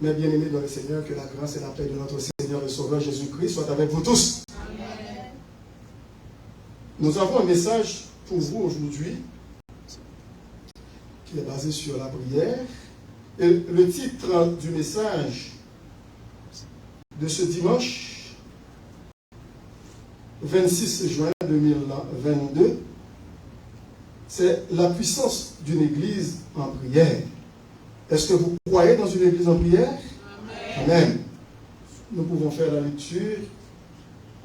Mes bien-aimés dans le Seigneur, que la grâce et la paix de notre Seigneur et Sauveur Jésus-Christ soient avec vous tous. Amen. Nous avons un message pour vous aujourd'hui qui est basé sur la prière. Et le titre du message de ce dimanche 26 juin 2022, c'est la puissance d'une église en prière. Est-ce que vous croyez dans une église en prière? Amen. Amen. Nous pouvons faire la lecture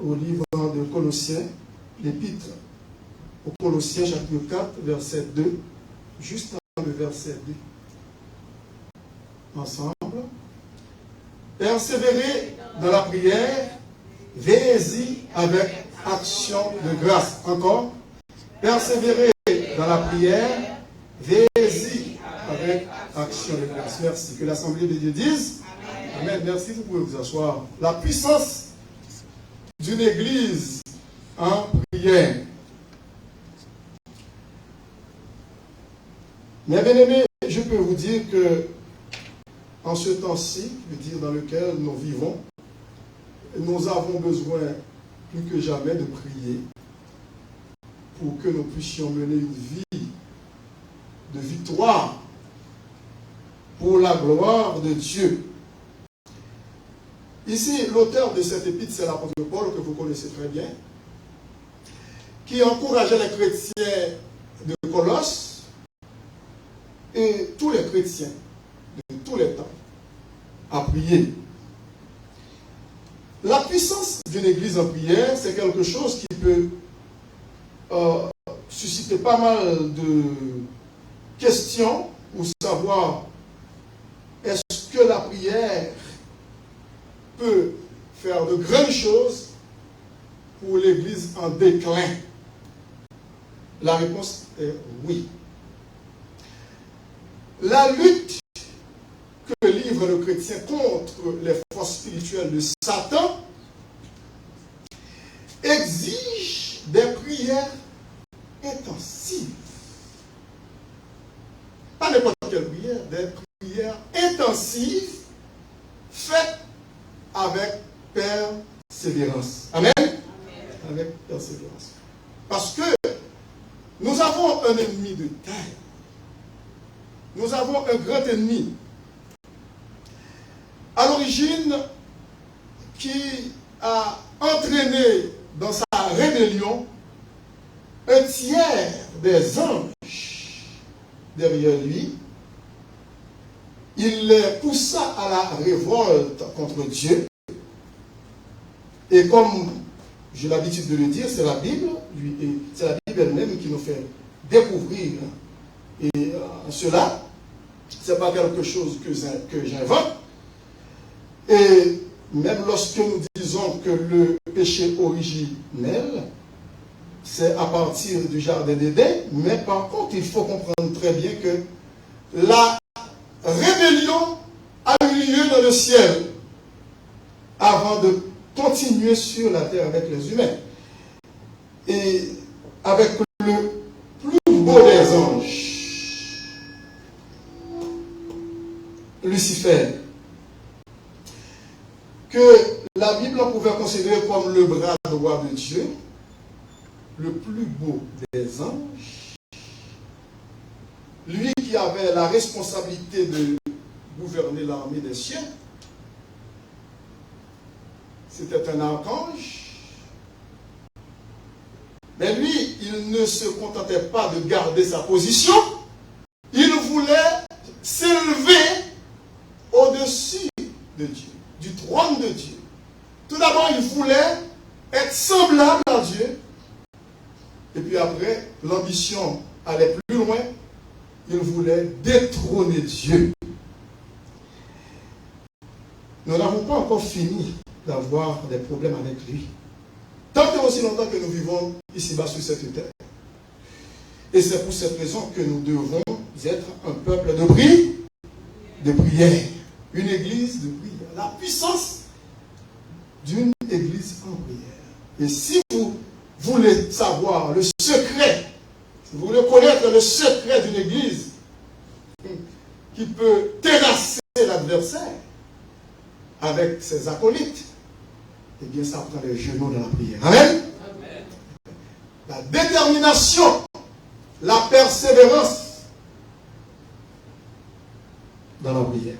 au livre de Colossiens, l'épître aux Colossiens, chapitre 4, verset 2, juste dans le verset 2. Ensemble. Persévérez dans la prière, veillez-y avec action de grâce. Encore. Persévérez dans la prière, veillez-y avec action de grâce. Merci. Que l'Assemblée de Dieu dise. Amen. Merci, vous pouvez vous asseoir. La puissance d'une église en prière. Mes bien-aimés, je peux vous dire que en ce temps-ci, je veux dire dans lequel nous vivons, nous avons besoin plus que jamais de prier pour que nous puissions mener une vie de victoire pour la gloire de Dieu. Ici, l'auteur de cette épître, c'est l'apôtre Paul, que vous connaissez très bien, qui encourageait les chrétiens de Colosse et tous les chrétiens de tous les temps à prier. La puissance d'une église en prière, c'est quelque chose qui peut susciter pas mal de questions pour savoir est-ce que la prière peut faire de grandes choses pour l'église en déclin? La réponse est oui. La lutte que livre le chrétien contre les forces spirituelles de Satan exige des prières intensives. Pas n'importe quelle prière, des prières intensives faites avec persévérance. Amen? Amen. Avec persévérance. Parce que nous avons un ennemi de taille. Nous avons un grand ennemi. À l'origine, qui a entraîné dans sa rébellion un tiers des anges derrière lui. Il les poussa à la révolte contre Dieu. Et comme j'ai l'habitude de le dire, c'est la Bible, c'est la Bible elle-même qui nous fait découvrir cela. Ce n'est pas quelque chose que j'invente. Et même lorsque nous disons que le péché originel, c'est à partir du jardin d'Éden, mais par contre, il faut comprendre très bien que la rébellion a eu lieu dans le ciel avant de continuer sur la terre avec les humains. Et avec le plus beau des anges, Lucifer, que la Bible pouvait considérer comme le bras droit de Dieu, le plus beau des anges, lui qui avait la responsabilité de gouverner l'armée des cieux. C'était un archange. Mais lui, il ne se contentait pas de garder sa position. Il voulait s'élever au-dessus de Dieu, du trône de Dieu. Tout d'abord, il voulait être semblable à Dieu. Et puis après, l'ambition allait plus loin. Il voulait détrôner Dieu. Nous n'avons pas encore fini d'avoir des problèmes avec lui. Tant et aussi longtemps que nous vivons ici-bas sur cette terre. Et c'est pour cette raison que nous devons être un peuple de prière. Une église de prière. La puissance d'une église en prière. Et si vous voulez savoir le secret, si vous voulez connaître le secret d'une église qui peut terrasser l'adversaire, avec ses acolytes, eh bien, ça prend les genoux dans la prière. Amen. Amen. La détermination, la persévérance dans la prière.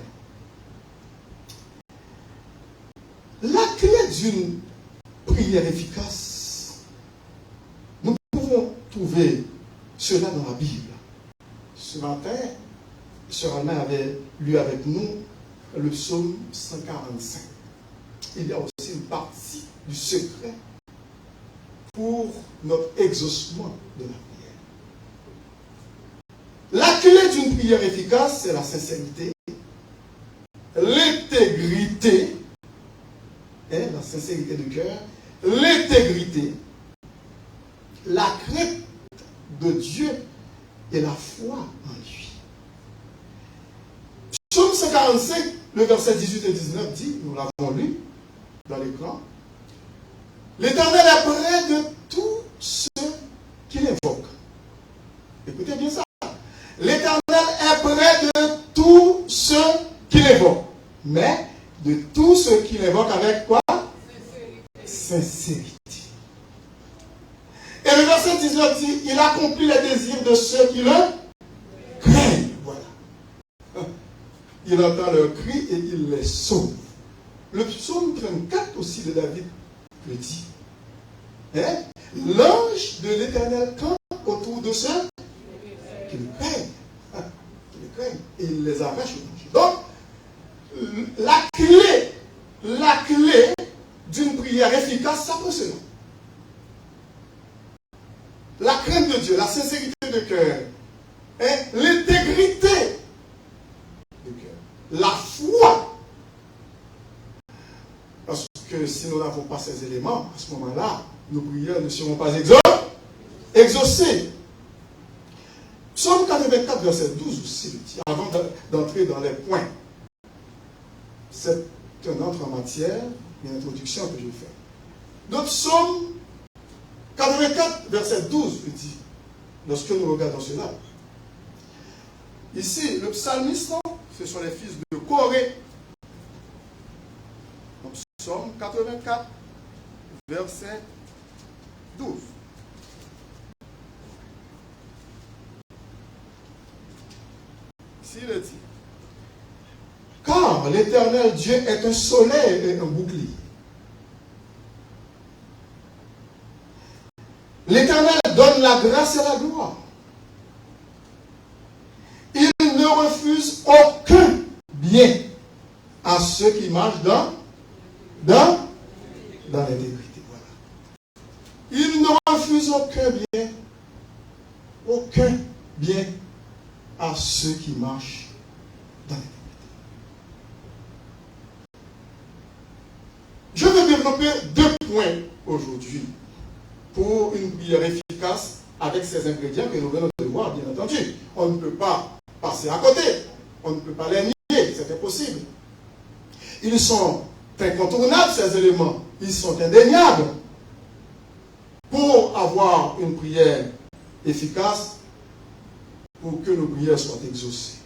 La clé d'une prière efficace, nous pouvons trouver cela dans la Bible. Ce matin, Sœur Alma avait lu avec nous le psaume 145. Il y a aussi une partie du secret pour notre exaucement de la prière. La clé d'une prière efficace, c'est la sincérité, l'intégrité, la sincérité de cœur, l'intégrité, la crainte de Dieu et la foi en lui. Psaume 145, le verset 18 et 19 dit, nous l'avons lu dans l'écran, l'Éternel est près de tous ceux qui l'invoquent. Écoutez bien ça. L'Éternel est près de tous ceux qui l'invoquent. Mais de tous ceux qui l'invoquent avec quoi? Sincérité. Et le verset 19 dit, il accomplit les désirs de ceux qui le craignent. Voilà. Il entend leurs cris et il les sauve. Le psaume 34 aussi de David le dit. L'ange de l'Éternel campe autour de ceux qui le craignent. Et il les arrache au danger. Donc, la clé d'une prière efficace, ça peut cela. La crainte de Dieu, la sincérité de cœur, l'intégrité de cœur, la foi. Parce que si nous n'avons pas ces éléments, à ce moment-là, nos prières ne seront pas exaucées. Psaume 84, verset 12 aussi, avant d'entrer dans les points. C'est un autre en matière, une introduction que je vais faire. Donc, Psaume 84, verset 12, il dit, lorsque nous regardons cela. Ici, le psalmiste, ce sont les fils de Corée. Donc, Psaume 84, verset 12. Ici, il dit, car l'Éternel Dieu est un soleil et un bouclier. L'Éternel donne la grâce et la gloire. Il ne refuse aucun bien à ceux qui marchent dans l'intégrité. Voilà. Il ne refuse aucun bien à ceux qui marchent dans l'intégrité. Je vais développer 2 points aujourd'hui pour une prière efficace avec ces ingrédients que nous venons de voir, bien entendu. On ne peut pas passer à côté. On ne peut pas les nier. C'est impossible. Ils sont incontournables, ces éléments. Ils sont indéniables. Pour avoir une prière efficace, pour que nos prières soient exaucées.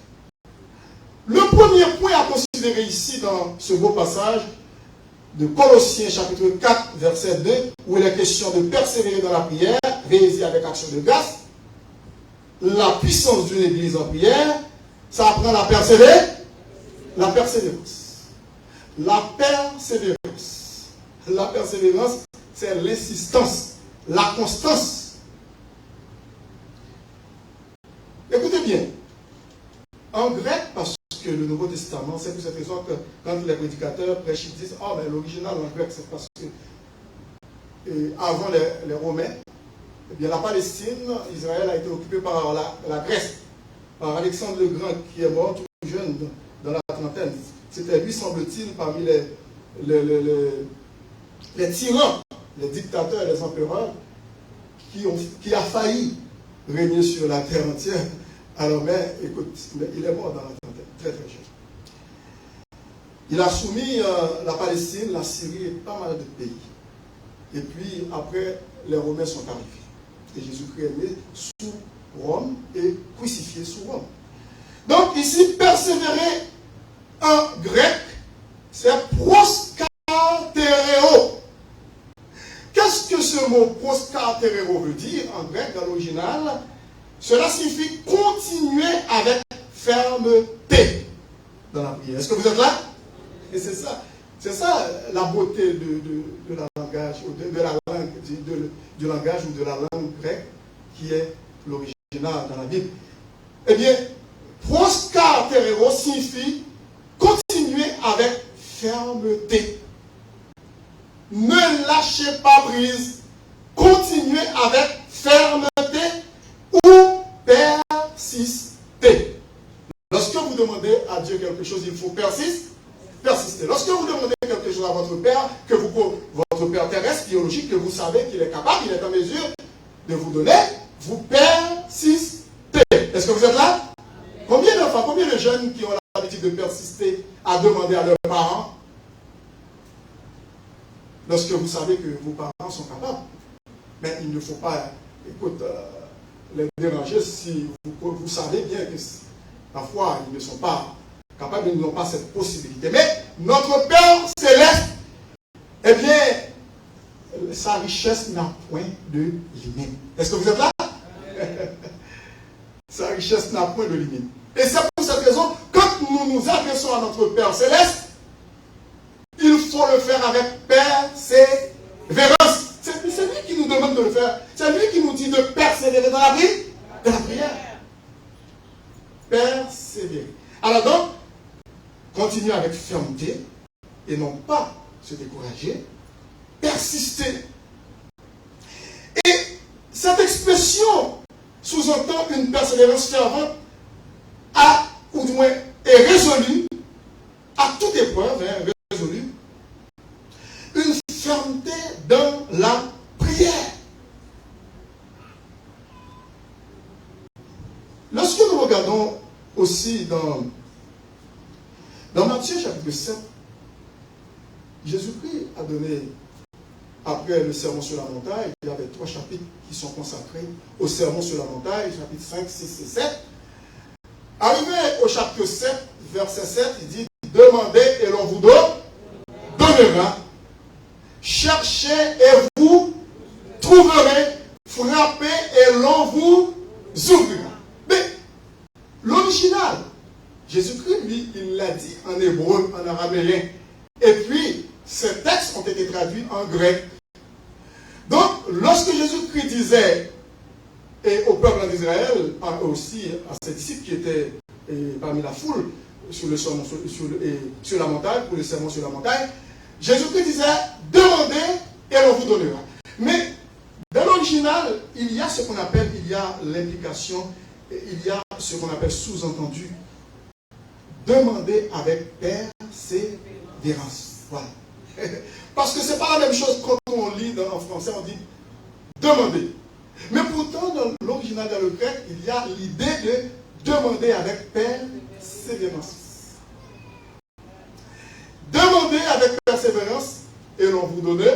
Le premier point à considérer ici dans ce beau passage, de Colossiens chapitre 4, verset 2, où il est question de persévérer dans la prière, réaliser avec action de grâce. La puissance d'une église en prière, ça apprend la persévérance. La persévérance. La persévérance. La persévérance, c'est l'insistance, la constance. Écoutez bien. En grec, parce que le Nouveau Testament, c'est pour cette raison que quand les prédicateurs prêchent, ils disent « Oh, mais l'original en grec, c'est parce que avant les Romains, eh bien, la Palestine, Israël a été occupée par la Grèce, par Alexandre le Grand, qui est mort tout jeune, dans la trentaine. C'était lui, semble-t-il, parmi les tyrans, les dictateurs, les empereurs, qui a failli régner sur la terre entière. Alors, mais écoute, il est mort dans la trentaine, très très jeune. Il a soumis la Palestine, la Syrie et pas mal de pays. Et puis, après, les Romains sont arrivés. Et Jésus-Christ est né sous Rome et crucifié sous Rome. Donc, ici, persévérer en grec, c'est proskartereo. Qu'est-ce que ce mot proskartereo veut dire en grec, dans l'original? Cela signifie continuer avec fermeté dans la prière. Est-ce que vous êtes là? Et c'est ça la beauté de la langage, de la langue, du langage ou de la langue grecque qui est l'original dans la Bible. Eh bien, proskartereo signifie continuer avec fermeté. Ne lâchez pas prise. Continuez avec fermeté ou persister. Lorsque vous demandez à Dieu quelque chose, il faut persister. Lorsque vous demandez quelque chose à votre Père, votre Père terrestre, biologique, que vous savez qu'il est capable, il est en mesure de vous donner, vous persistez. Est-ce que vous êtes là? Combien d'enfants, combien de jeunes qui ont l'habitude de persister à demander à leurs parents lorsque vous savez que vos parents sont capables? Mais il ne faut pas, les déranger si vous savez bien que parfois ils ne sont pas capables, ils n'ont pas cette possibilité. Mais notre Père céleste, eh bien, sa richesse n'a point de limite. Est-ce que vous êtes là? Sa richesse n'a point de limite. Et c'est pour cette raison, quand nous nous adressons à notre Père céleste, il faut le faire avec persévérance. C'est lui qui nous demande de le faire. C'est lui qui nous dit de persévérer dans la prière. Persévérer. Alors donc, continuer avec fermeté et non pas se décourager. Persister. Et cette expression sous-entend une persévérance fervente ou du moins est résolue à toute épreuve, résolue. Une fermeté dans la prière. Lorsque nous regardons aussi dans Matthieu chapitre 7, Jésus-Christ a donné, après le sermon sur la montagne, il y avait 3 chapitres qui sont consacrés au sermon sur la montagne, chapitres 5, 6 et 7. Arrivé au chapitre 7, verset 7, il dit, demandez et l'on vous donnera. Cherchez et vous trouverez. Frappez et l'on vous ouvrira. Mais l'original, Jésus-Christ, lui, il l'a dit en hébreu, en araméen. Et puis, ces textes ont été traduits en grec. Donc, lorsque Jésus-Christ disait et au peuple d'Israël, aussi à ses disciples qui étaient parmi la foule sur la montagne, pour le sermon sur la montagne, Jésus-Christ disait, demandez et l'on vous donnera. Mais dans l'original, il y a ce qu'on appelle, il y a l'implication, il y a ce qu'on appelle sous-entendu. Demandez avec persévérance. Voilà. Parce que ce n'est pas la même chose quand on lit en français, on dit demander. Mais pourtant, dans l'original, dans le grec, il y a l'idée de demander avec persévérance. Demandez avec persévérance et l'on vous donnera.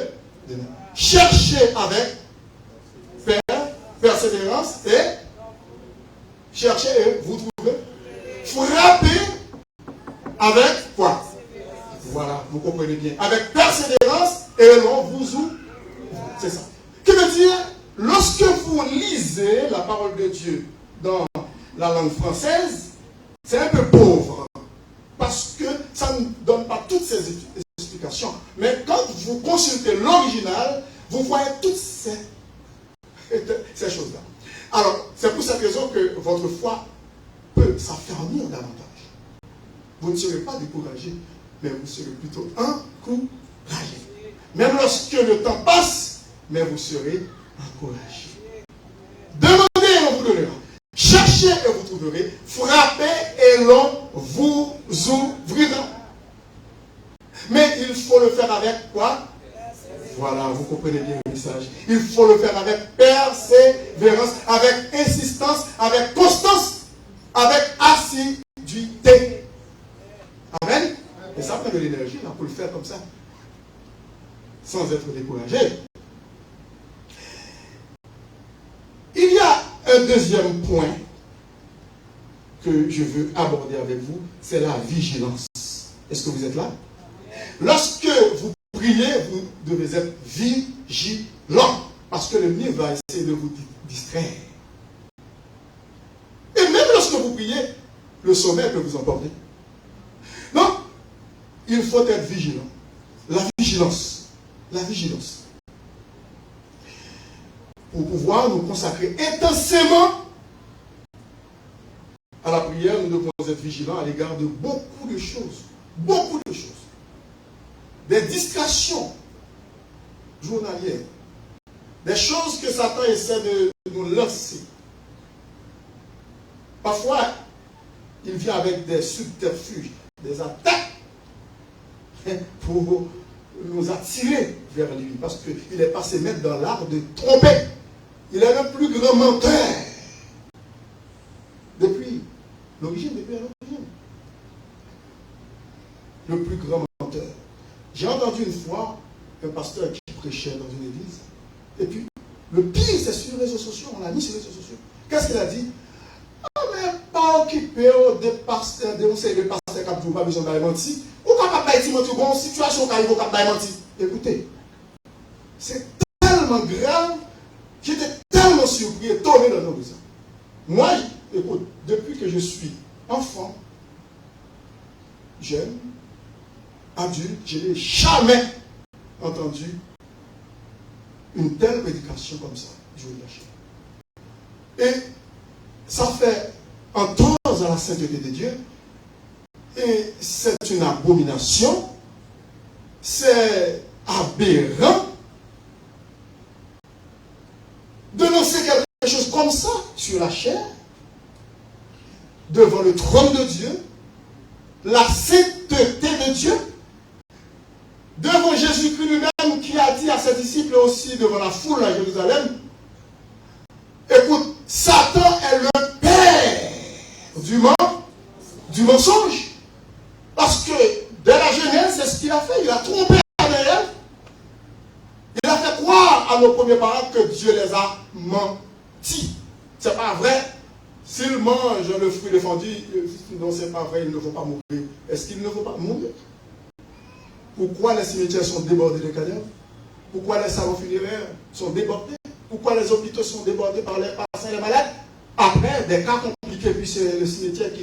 Cherchez avec persévérance et cherchez et vous trouverez. Frappez avec quoi? Voilà, vous comprenez bien. Avec persévérance et l'on vous ouvre. C'est ça. Qui veut dire, lorsque vous lisez la parole de Dieu dans la langue française, c'est un peu pauvre. Parce que ça ne donne pas toutes ces explications. Mais quand vous consultez l'original, vous voyez toutes ces choses-là. Alors, c'est pour cette raison que votre foi peut s'affermir davantage. Vous ne serez pas découragé, mais vous serez plutôt encouragé. Même lorsque le temps passe, mais vous serez encouragé. Demandez et l'on vous donnera. Cherchez et vous trouverez. Frappez et l'on vous ouvrira. Mais il faut le faire avec quoi? Voilà, vous comprenez bien le message. Il faut le faire avec persévérance, avec insistance, avec constance, avec assiduité. Amen. Et ça prend de l'énergie pour le faire comme ça, sans être découragé. Il y a un deuxième point que je veux aborder avec vous, c'est la vigilance. Est-ce que vous êtes là? Lorsque vous priez, vous devez être vigilant. Parce que l'ennemi va essayer de vous distraire. Et même lorsque vous priez, le sommeil peut vous emporter. Donc, il faut être vigilant. La vigilance. La vigilance. Pour pouvoir nous consacrer intensément à la prière, nous devons être vigilants à l'égard de beaucoup de choses. Beaucoup de choses. Des distractions journalières. Des choses que Satan essaie de nous lancer. Parfois, il vient avec des subterfuges, des attaques pour nous attirer vers lui. Parce qu'il est passé mettre dans l'art de tromper. Il est le plus grand menteur. Depuis l'origine, depuis l'origine. Le plus grand menteur. J'ai entendu une fois un pasteur qui prêchait dans une église. Et puis, le pire, c'est sur les réseaux sociaux. On l'a mis sur les réseaux sociaux. Qu'est-ce qu'il a dit? Ah, mais pas occupé des pasteurs, des conseils de pasteurs qui n'ont pas besoin d'aller mentir. Ou capable de mentir, bon, situation qui arrive, capable de mentir. Écoutez, c'est tellement grave, j'étais tellement surpris, étonné d'entendre ça. Moi, écoute, depuis que je suis enfant, jeune, adulte, je n'ai jamais entendu une telle prédication comme ça, je vous le lâche. Et ça fait entendre à la sainteté de Dieu, et c'est une abomination, c'est aberrant de lancer quelque chose comme ça sur la chair, devant le trône de Dieu, la sainteté de Dieu, devant Jésus-Christ lui-même qui a dit à ses disciples aussi devant la foule à Jérusalem, écoute, Satan est le père du mensonge. Parce que dès la Genèse, c'est ce qu'il a fait. Il a trompé Adam et Ève. Il a fait croire à nos premiers parents que Dieu les a menti. C'est pas vrai. S'ils mangent le fruit défendu, non, c'est pas vrai, il ne faut pas mourir. Est-ce qu'il ne faut pas mourir? Pourquoi les cimetières sont débordés de cadavres? Pourquoi les salons funéraires sont débordés? Pourquoi les hôpitaux sont débordés par les patients et les malades? Après, des cas compliqués, puis c'est le cimetière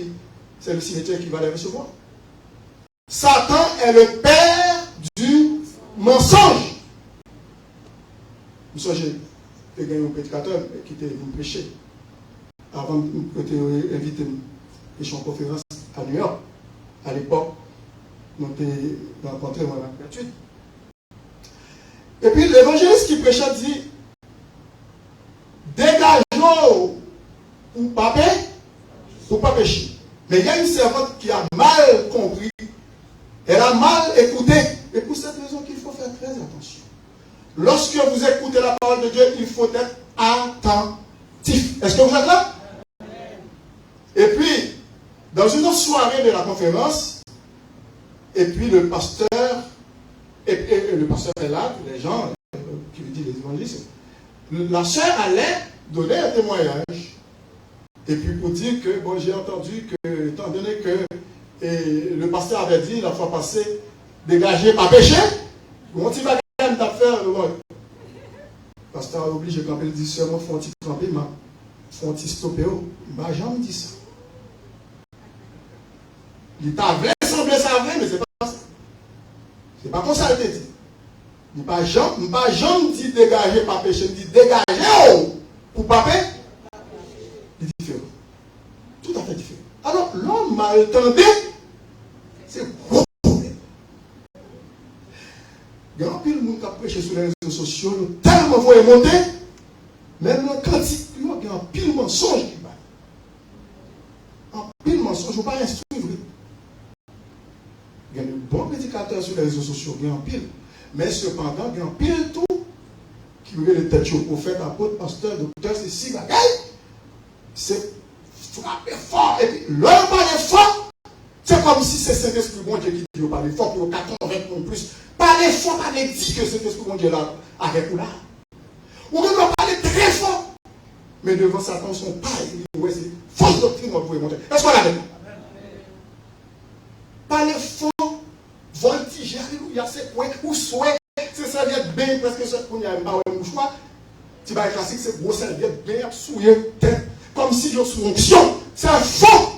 qui va les recevoir. Satan est le père du mensonge. Vous savez, j'ai gagné un prédicateur qui était venu prêcher. Avant que tu aies invité à prêcher en conférence à New York, à l'époque, nous avons rencontré moi la gratuite. Et puis l'évangéliste qui prêchait dit, dégageons pour pas pécher. Mais il y a une servante qui a mal compris, elle a mal écouté. Et pour cette raison qu'il faut faire très attention. Lorsque vous écoutez la parole de Dieu, il faut être attentif. Est-ce que vous êtes là? Et puis, dans une autre soirée de la conférence, et puis le pasteur est là, les gens qui lui disent les évangélistes, la sœur allait donner un témoignage. Et puis pour dire que, bon, j'ai entendu que, étant donné que le pasteur avait dit la fois passée, dégager pas péché, on t'y va quand même d'affaire. Le pasteur a obligé quand il dit seulement faut-il tremper, faut-il stopper. Il m'a jamais dit ça. Il t'a semblé ça vrai, mais c'est pas ça. C'est pas comme ça qu'il dit. Il m'a jamais dit dégager pas péché, il dit dégager pour pas pécher. Il est différent. Tout à fait différent. Alors, l'homme malentendé, c'est un gros problème. Il y a un pile de monde qui a prêché sur les réseaux sociaux, tellement vous monter, même quand il y a un pile de mensonges qui va. Un pile de mensonges, je ne veux pas instruire. Il y a de bons prédicateurs sur les réseaux sociaux, il y a un pile. Mais cependant, il y a un pile tout qui veut les têtes au prophète, apôtre, pasteur, docteur, c'est si bagaille. C'est frapper fort. Et puis, l'homme parle fort, c'est comme si c'est Saint-Esprit bon Dieu qui dit parler fort pour 80 non plus. Parler fort, parler dit que Saint-Esprit bon Dieu là, avec ou là. Ou même parler très fort. Mais devant Satan, son pas, il dit, ouais, c'est fausse doctrine, on pouvait montrer. Est-ce qu'on l'a dit? Parler fort, voltige. tige, alléluia, c'est quoi, ou souhait, c'est serviette bien, parce que c'est qu'on y a un mouchoir. Tu vas classique, c'est gros serviette bien, souillé, tête, comme si je suis onction. C'est un faux.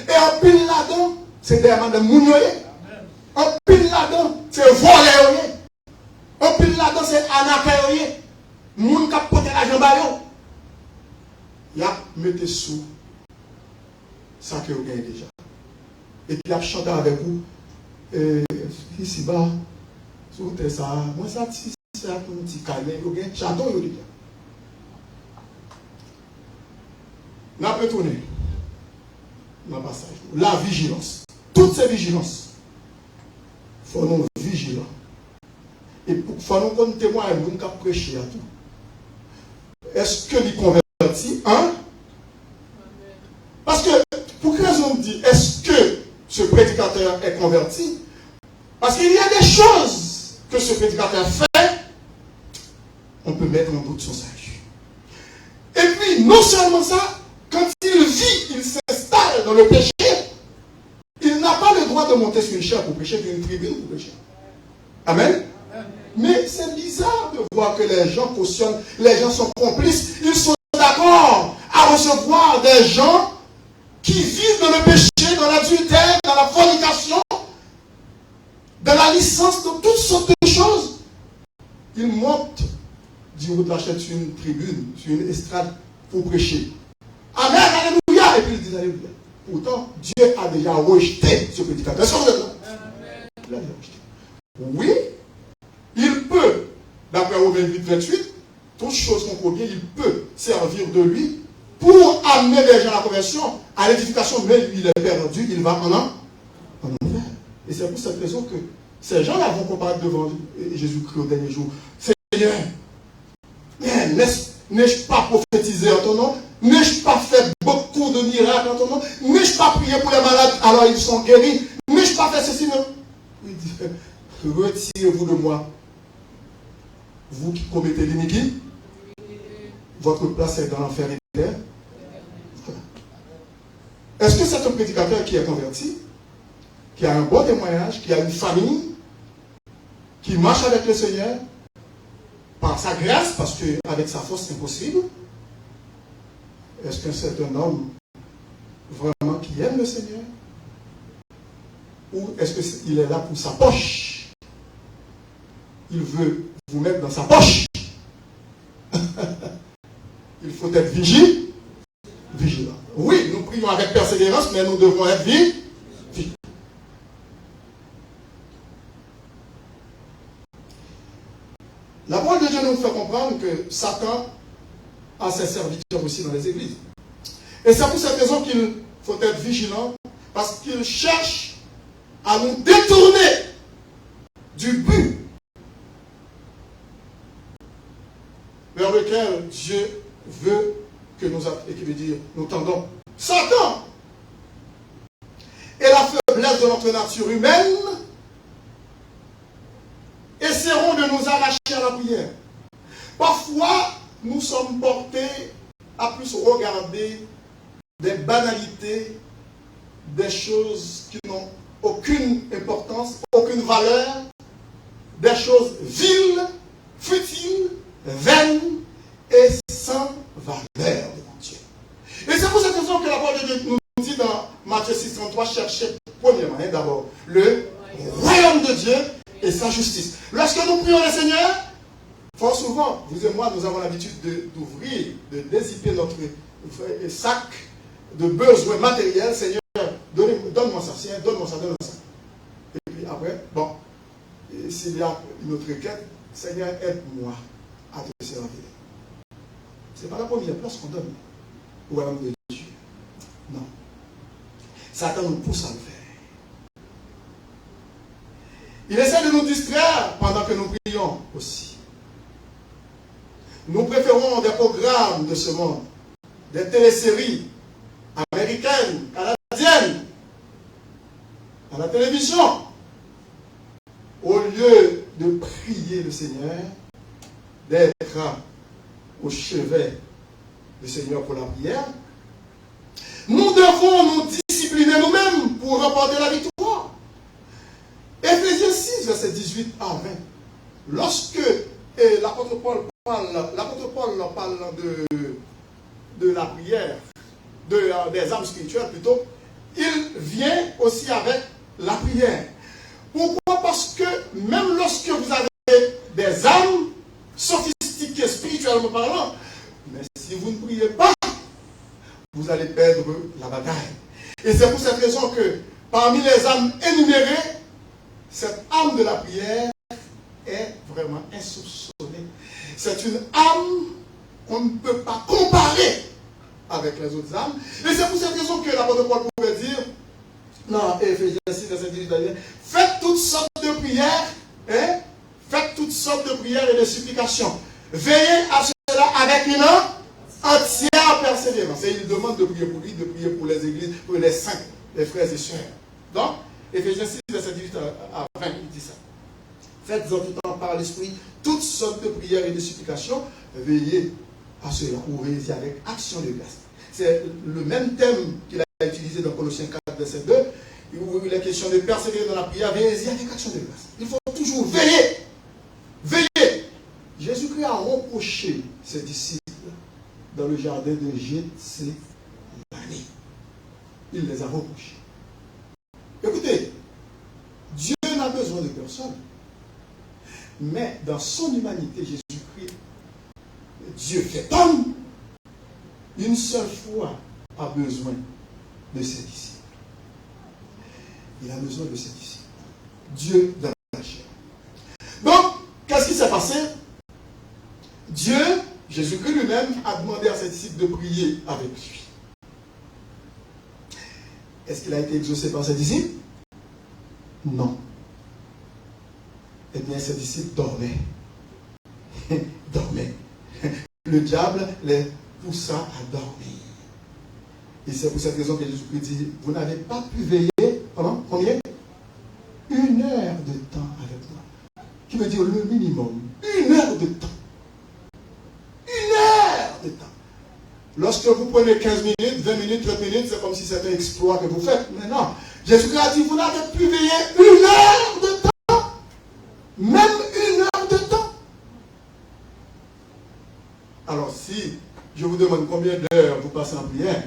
Et en pile là-dedans, c'est des amants de mounioyer. En pile là-dedans, c'est voler. En pile là-dedans, c'est anapayoyer. Moun qui a porté l'argent baillon. Il a mis sous ça que vous gagnez déjà. Et puis il a chanté avec vous. Ici bas, sur ça, moi ça, c'est un petit calme. Vous gagnez château déjà. On a pu tourner. Dans le passage. La vigilance. Toutes ces vigilances. Il faut nous vigilants. Et il faut nous qu'on témoigne, nous qu'on prêcher à tout. Est-ce que les convertis, hein? Parce que, pour quelle raison on dit, est-ce que ce prédicateur est converti? Parce qu'il y a des choses que ce prédicateur fait, on peut mettre en doute son salut. Et puis, non seulement ça, quand il vit, il s'installe dans le péché, il n'a pas le droit de monter sur une chaire pour prêcher, sur une tribune pour prêcher. Amen. Mais c'est bizarre de voir que les gens cautionnent, les gens sont complices, ils sont d'accord à recevoir des gens qui vivent dans le péché, dans l'adultère, dans la fornication, dans la licence, dans toutes sortes de choses. Ils montent du haut de la chaîne sur une tribune, sur une estrade pour prêcher. Amen, alléluia. Et puis ils disent alléluia. Pourtant, Dieu a déjà rejeté ce prédicateur. Est-ce que vous êtes là? Il a déjà rejeté. Oui, il peut, d'après Romains 8, 28, toutes choses qu'on convient, il peut servir de lui pour amener les gens à la conversion, à l'édification, mais lui, il est perdu, il va en enfer. Et c'est pour cette raison que ces gens-là vont comparaître devant Jésus-Christ au dernier jour. Seigneur, n'ai-je pas prophétisé en ton nom? N'ai-je pas fait beaucoup de miracles en ton nom? N'ai-je pas prié pour les malades alors ils sont guéris? N'ai-je pas fait ceci? Non. Il dit, retirez-vous de moi, vous qui commettez l'iniquité. Votre place est dans l'enfer éternel. Voilà. Est-ce que c'est un prédicateur qui est converti, qui a un bon témoignage, qui a une famille, qui marche avec le Seigneur, par sa grâce, parce qu'avec sa force c'est impossible? Est-ce que c'est un homme vraiment qui aime le Seigneur? Ou est-ce qu'il est là pour sa poche? Il veut vous mettre dans sa poche. Il faut être vigilant. Oui, nous prions avec persévérance, mais nous devons être vigilants. La parole de Dieu nous fait comprendre que Satan a ses serviteurs aussi dans les églises. Et c'est pour cette raison qu'il faut être vigilant, parce qu'il cherche à nous détourner du but vers lequel Dieu veut que nous tendons. Satan et la faiblesse de notre nature humaine essaieront de nous arracher à la prière. Parfois, nous sommes portés à plus regarder des banalités, des choses qui n'ont aucune importance, aucune valeur, des choses viles, futiles, vaines et sans valeur devant Dieu. Et c'est pour cette raison que la parole de Dieu nous dit dans Matthieu 6,33, cherchez premièrement d'abord le royaume de Dieu et sa justice. Lorsque nous prions le Seigneur, fort souvent, vous et moi, nous avons l'habitude d'ouvrir, de dézipper notre sac de besoins matériels. Seigneur, donne-moi ça, Seigneur, donne-moi ça. Et puis après, bon, s'il y a une autre requête, Seigneur, aide-moi à te servir. Ce n'est pas la première place qu'on donne au royaume de Dieu. Non. Satan nous pousse à le faire. Il essaie de nous distraire pendant que nous prions aussi. Nous préférons des programmes de ce monde, des téléséries américaines, canadiennes, à la télévision, au lieu de prier le Seigneur, d'être au chevet du Seigneur pour la prière. Nous devons nous discipliner nous-mêmes pour remporter la victoire. 18 à 20. Lorsque l'apôtre Paul parle de la prière, des âmes spirituelles plutôt, il vient aussi avec la prière. Pourquoi? Parce que même lorsque vous avez des âmes sophistiquées spirituellement parlant, mais si vous ne priez pas, vous allez perdre la bataille. Et c'est pour cette raison que parmi les âmes énumérées, cette âme de la prière est vraiment insoupçonnée. C'est une âme qu'on ne peut pas comparer avec les autres âmes. Et c'est pour cette raison que l'apôtre Paul pouvait dire, dans Éphésiens 6, verset 18, faites toutes sortes de prières, faites toutes sortes de prières et de supplications. Veillez à cela avec une entière persévérance. Et il demande de prier pour lui, de prier pour les églises, pour les saints, les frères et sœurs. Donc, Éphésiens 6, verset 18 à 20, il dit ça. Faites en tout temps par l'esprit toutes sortes de prières et de supplications. Veillez à cela, ou veillez avec action de grâce. C'est le même thème qu'il a utilisé dans Colossiens 4, verset 2, où il est question de persévérer dans la prière. Veillez avec action de grâce. Il faut toujours veiller. Veiller. Jésus-Christ a reproché ses disciples dans le jardin de Gethsémani. Il les a reprochés. Écoutez, Dieu n'a besoin de personne. Mais dans son humanité, Jésus-Christ, Dieu fait homme, une seule fois a besoin de ses disciples. Il a besoin de ses disciples. Dieu dans la chair. Donc, qu'est-ce qui s'est passé? Dieu, Jésus-Christ lui-même, a demandé à ses disciples de prier avec lui. Est-ce qu'il a été exaucé par ses disciples? Non. Eh bien, ses disciples dormaient. Dormaient. Le diable les poussa à dormir. Et c'est pour cette raison que Jésus-Christ dit, vous n'avez pas pu veiller pendant combien? 1 heure de temps avec moi. Qui veut dire le minimum. 1 heure de temps. 1 heure de temps. Lorsque vous prenez 15 minutes, 20 minutes, 30 minutes, c'est comme si c'était un exploit que vous faites. Mais non. Jésus-Christ a dit, vous n'avez pu veiller 1 heure de temps. Même 1 heure de temps. Alors si je vous demande combien d'heures vous passez en prière,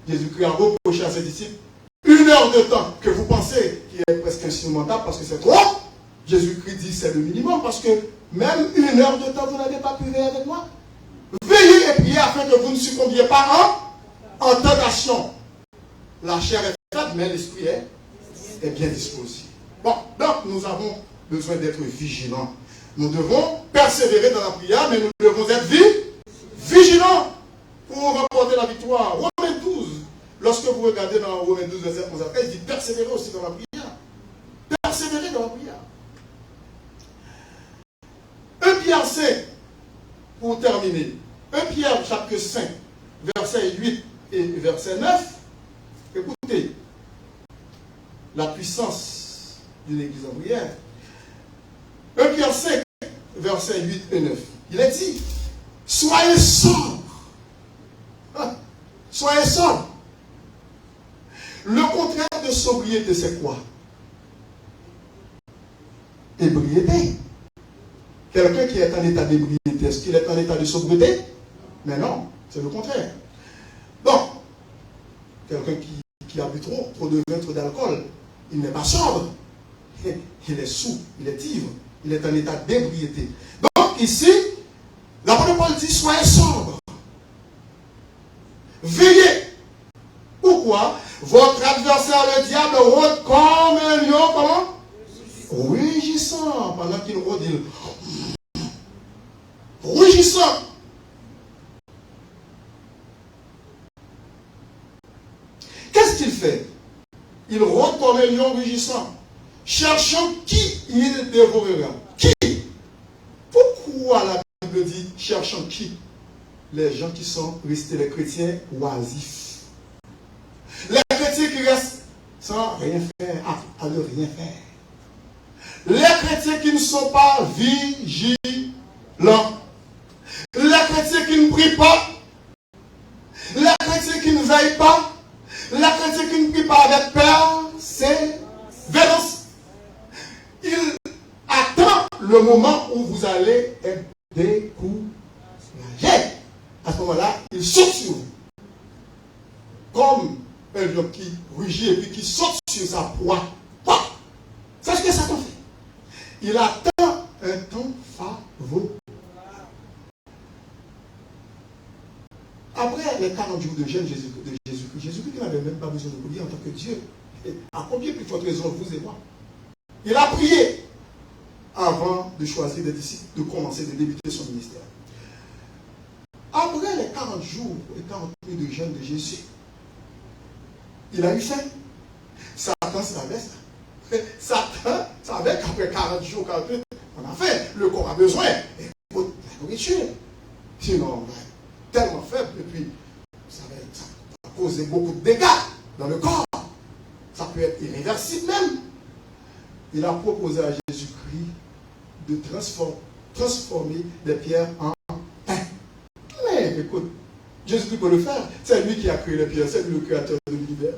Jésus-Christ a reproché à ses disciples 1 heure de temps que vous pensez qui est presque insurmontable parce que c'est trop. Jésus-Christ dit c'est le minimum parce que même 1 heure de temps vous n'avez pas pu veiller avec moi. Veillez et priez afin que vous ne succombiez pas en tentation. La chair est faite, mais l'esprit est bien disposé. Bon, donc nous avons besoin d'être vigilants. Nous devons persévérer dans la prière, mais nous devons être vigilants pour remporter la victoire. Romains 12, lorsque vous regardez dans Romains 12, verset 11 après, il dit persévérer aussi dans la prière. Persévérer dans la prière. 1 Pierre 5, pour terminer. 1 Pierre chapitre 5, verset 8 et verset 9. Écoutez, la puissance d'une église en prière. 1 Pierre 5, verset 8 et 9. Il est dit, soyez sobres. Soyez sobres. Le contraire de sobriété, c'est quoi? Ébriété. Quelqu'un qui est en état d'ébriété, est-ce qu'il est en état de sobriété? Mais non, c'est le contraire. Donc, quelqu'un qui a bu trop de vin, trop d'alcool, il n'est pas sobre. Il est saoul, il est ivre, il est en état d'ébriété. Donc, ici, l'apôtre Paul dit, soyez sobre. Veillez. Pourquoi? Votre adversaire, le diable, rôde comme un lion, comment? Rugissant. Pendant qu'il rôde, il... Rugissant. Qu'est-ce qu'il fait? Il rôde comme un lion rugissant, cherchant qui il dévorera. Qui? Pourquoi la Bible dit cherchant qui? Les gens qui sont restés, les chrétiens oisifs. Les chrétiens qui restent sans rien faire, à ne rien faire. Les chrétiens qui ne sont pas vigilants. Les chrétiens qui ne prient pas. Les chrétiens qui ne veillent pas. Les chrétiens qui ne prient pas avec persévérance. Ils le moment où vous allez être découragé. À ce moment-là, il saute sur vous. Comme un lion qui rugit et puis qui saute sur sa proie. C'est ce que Satan fait. Il attend un temps favorable. Après les 40 jours de jeûne de Jésus-Christ, Jésus-Christ n'avait même pas besoin de prier en tant que Dieu. À combien plus forte raison vous et moi? Il a prié avant de choisir des disciples, de commencer, de débuter son ministère. Après les 40 jours et 40 nuits de jeûne de Jésus, il a eu faim. Satan savait ça. Satan savait qu'après 40 jours, 40 nuits, on a faim. Le corps a besoin de la nourriture. Sinon, on va être tellement faible et puis ça va causer beaucoup de dégâts dans le corps. Ça peut être irréversible même. Il a proposé à Jésus-Christ de transformer des pierres en pain. Mais écoute, Jésus-Christ peut le faire. C'est lui qui a créé les pierres, c'est lui le créateur de l'univers.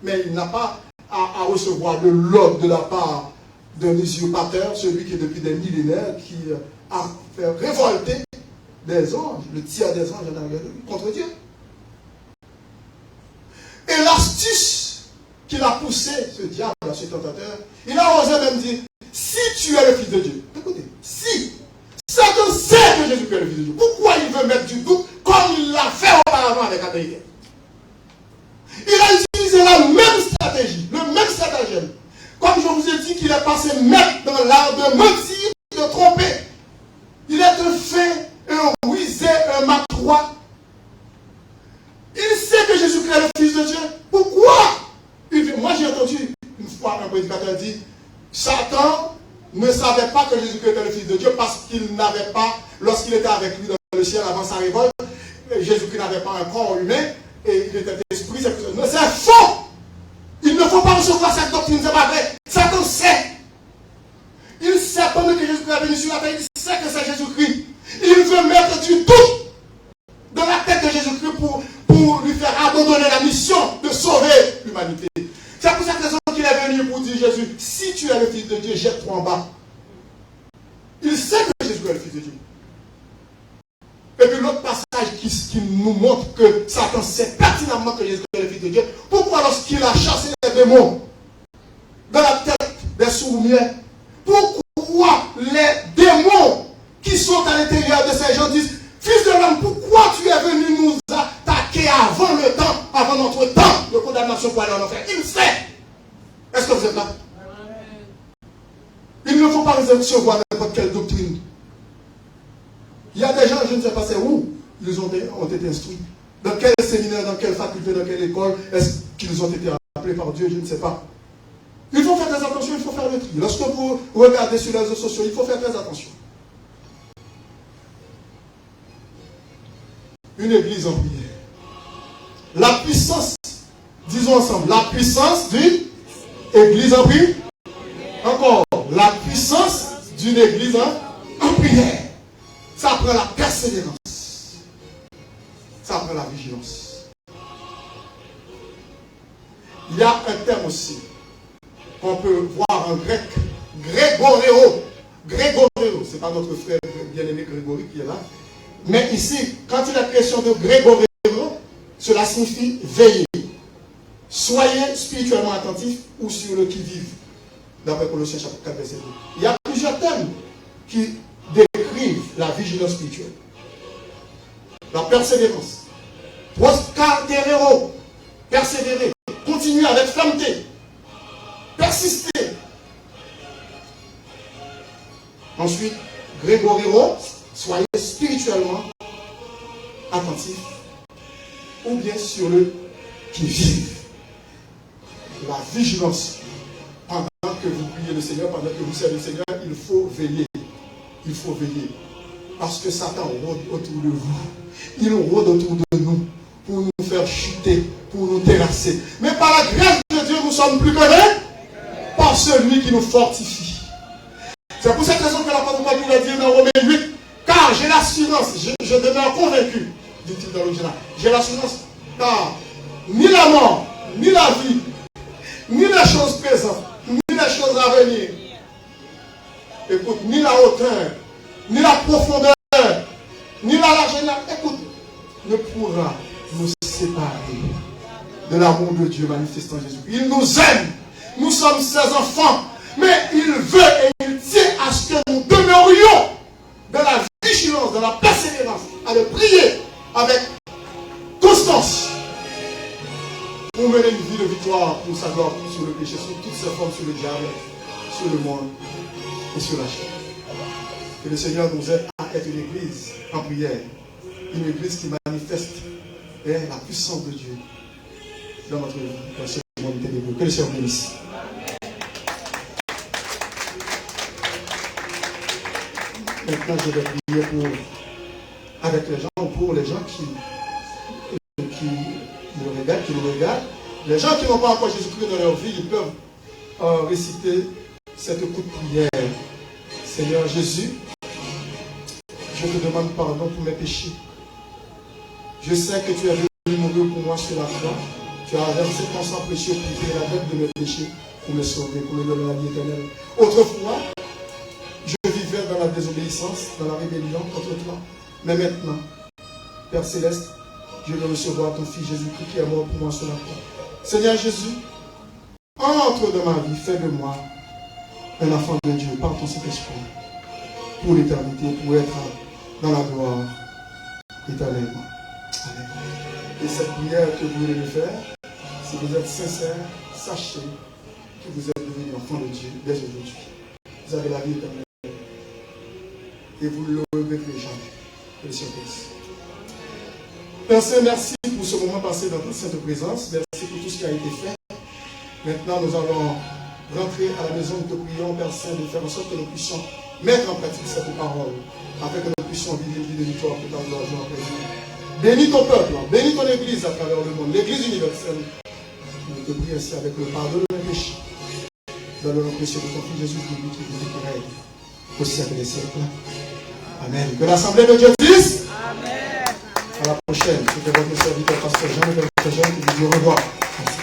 Mais il n'a pas à recevoir de l'ordre de la part d'un usurpateur, celui qui est depuis des millénaires, qui a fait révolter des anges, le tiers des anges en arrière de lui, contre Dieu. Et l'astuce qu'il a poussé, ce diable, ce tentateur, il a osé même dire, si tu es le Fils de Dieu, écoutez, si, Satan sait que Jésus-Christ est le Fils de Dieu, pourquoi il veut mettre du doute comme il l'a fait auparavant avec Adam et Ève? Il a utilisé la même stratégie, le même stratagème. Comme je vous ai dit qu'il est passé maître dans l'art de mentir, de tromper. Il est un fin, un rusé, un matrois. Il sait que Jésus-Christ est le Fils de Dieu. Pourquoi? Moi j'ai entendu une fois un prédicateur dire, Satan ne savait pas que Jésus-Christ était le Fils de Dieu parce qu'il n'avait pas, lorsqu'il était avec lui dans le ciel avant sa révolte, Jésus-Christ n'avait pas un corps humain et il était esprit. Mais c'est faux! Il ne faut pas recevoir cette doctrine, c'est pas vrai. Satan sait. Il sait pendant que Jésus-Christ est venu sur la terre, il sait que c'est Jésus-Christ. Il veut mettre du doute dans la tête de Jésus-Christ pour lui faire abandonner la mission de sauver l'humanité. C'est pour cette raison qu'il est venu pour dire Jésus, si tu es le Fils de Dieu, jette-toi en bas. Il sait que Jésus est le Fils de Dieu. Et puis l'autre passage qui nous montre que Satan sait pertinemment que Jésus est le Fils de Dieu. Pourquoi lorsqu'il a chassé les démons dans la tête des sourds-muets, pourquoi les démons qui sont à l'intérieur de ces gens disent, Fils de l'homme, pourquoi tu es venu nous attaquer avant le temps, avant notre temps de condamnation pour aller en enfer? Il sait. Est-ce que vous êtes là? Il ne faut pas recevoir n'importe quelle doctrine. Il y a des gens, je ne sais pas c'est où, ils ont été instruits. Dans quel séminaire, dans quelle faculté, dans quelle école est-ce qu'ils ont été appelés par Dieu, je ne sais pas. Il faut faire très attention, il faut faire le tri. Lorsque vous regardez sur les réseaux sociaux, il faut faire très attention. Une église en prière. La puissance, disons ensemble, la puissance d'une église en prière. Encore, la puissance d'une église en prière. Ça prend la persévérance. Ça prend la vigilance. Il y a un terme aussi qu'on peut voir en grec, Grégoréo. Grégoréo, ce n'est pas notre frère bien-aimé Grégory qui est là. Mais ici, quand il est question de Grégoréo, cela signifie veiller. Soyez spirituellement attentifs ou sur le qui-vive. D'après Colossiens chapitre 4, verset 2. Il y a plusieurs termes qui décrivent la vigilance spirituelle. La persévérance. Proscaterero. Persévérer. Continuer avec fermeté. Persister. Ensuite, Grégoréo. Soyez spirituellement attentifs ou bien sur le qui-vive. La vigilance. Pendant que vous priez le Seigneur, pendant que vous servez le Seigneur, il faut veiller. Il faut veiller. Parce que Satan rôde autour de vous. Il rôde autour de nous pour nous faire chuter, pour nous terrasser. Mais par la grâce de Dieu, nous sommes plus que vainqueurs par celui qui nous fortifie. C'est pour cette raison que l'apôtre Paul nous a dit dans Romains 8, car j'ai l'assurance, je demeure convaincu, dit-il dans l'original, j'ai l'assurance, car ni la mort, ni la vie, ni les choses présentes, ni les choses à venir. Et écoute, ni la hauteur, ni la profondeur, ni la largeur, écoute, ne pourra nous séparer de l'amour de Dieu manifestant Jésus. Il nous aime, nous sommes ses enfants, mais il veut et il tient à ce que nous demeurions dans la vigilance, dans la persévérance, à le prier avec constance pour mener une vie de victoire pour sa gloire sur le péché, sur toutes ses formes, sur le diable, sur le monde et sur la chair. Que le Seigneur nous aide à être une église en prière, une église qui manifeste la puissance de Dieu dans notre vie, dans ce monde ténébreux. Que le Seigneur bénisse. Maintenant, je vais prier avec les gens, pour les gens qui nous regardent. Les gens qui n'ont pas encore Jésus-Christ dans leur vie, ils peuvent réciter cette courte prière. Seigneur Jésus, je te demande pardon pour mes péchés. Je sais que tu es venu mourir pour moi sur la croix. Tu as versé ton sang précieux pour payer la dette de mes péchés, pour me sauver, pour me donner la vie éternelle. Autrefois, je vivais dans la désobéissance, dans la rébellion contre toi. Mais maintenant, Père Céleste, je veux recevoir ton Fils Jésus-Christ qui est mort pour moi sur la croix. Seigneur Jésus, entre dans ma vie, fais de moi un enfant de Dieu par ton Saint-Esprit pour l'éternité, pour être dans la gloire éternellement. Amen. Et cette prière que vous voulez me faire, si vous êtes sincère, sachez que vous êtes devenus enfants de Dieu dès aujourd'hui. Vous avez la vie éternelle. Et vous le regretterez jamais. Que le Seigneur bénisse. Père Saint, merci pour ce moment passé dans toute cette présence. Merci pour tout ce qui a été fait. Maintenant, nous allons rentrer à la maison. Nous te prions, Père Saint, de faire en sorte que nous puissions mettre en pratique cette parole, afin que nous puissions vivre une vie de victoire pour ta gloire, jour après jour. Bénis ton peuple, bénis ton Église à travers le monde, l'Église universelle. Nous te prions ainsi avec le pardon de nos péchés. Dans le nom précieux de ton Fils Jésus-Christ, qui vit et qui règne au siècle des siècles. Amen. Que l'Assemblée de Dieu dise. Amen. À la prochaine. C'était votre serviteur, Pasteur Jean, qui vous dit au revoir. Merci.